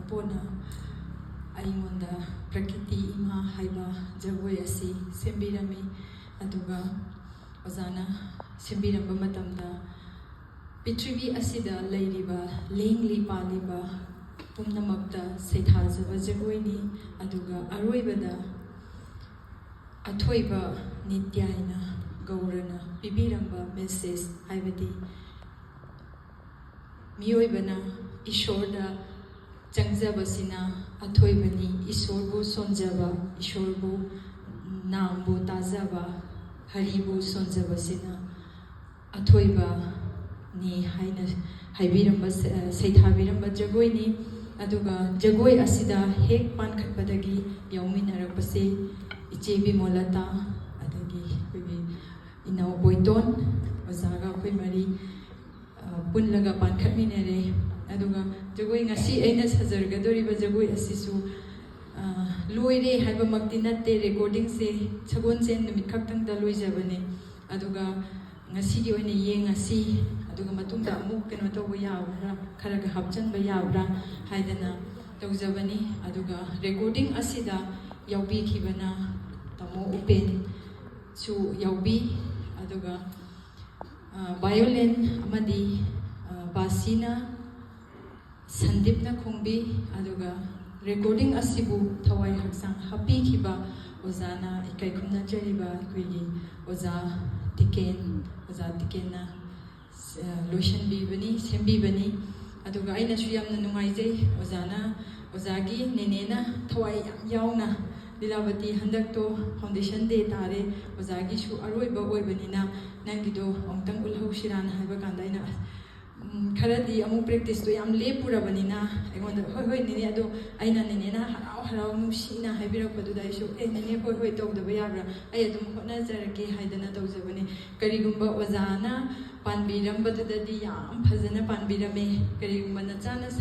pona aingunda prakriti ima haiba jagoi asi sembirami aduga ozana sembiramba matamda Pitrivi asida leiriba lengli paliba pumnamakta seithazaba jagoini aduga aroibada athoiba nityaina gaurana pibiramba message haibadi miyoibana ishorda changjabasina athoibani ishorbu sonjaba ishorbu nambu tazaba haribu sonjabasina athoiba ni haina haibiramba seithabiramba jagoi ni aduga jagoi asida hek pan khatpadagi yauminarapase ichebi molata adagi kogi inau boiton ozaga koi mari punlaga pan khatminare aduga jagoi ngasi aina sajargadoriba jagoi asisu loire haiba makti natte recording se chagon chen numit khaktang da loijabane aduga ngasi gi oine yengasi aduga matungda amuk keno tobo yabra kharaga hapchanba yabra haidana tawjabani aduga recording asida yaubi khibana tamo open su yaubi aduga violin amadi basina sandipna khongbi aduga recording asibu thawai haksang happy khiba ozana ikai khumna chariba kuigi oza tiken na lotion bibani sembibani aduga aina su yamna nungaijai ozagi nenena thawai yam yauna Lilavati handakto foundation day tare ozagi su aroiba oibanina nangido ongtang ulhau shirana haiba kandaina kharadi amu practice to yam le purabanina aigonda hoi nene ado aina nenena harau nusina haibirakpadu daisu nene hoi tawdaba yabra ai adum hotna jarake haidana tawjabane karigumba ozana panbirambadudadi yam phajana panbirame karigumba nachana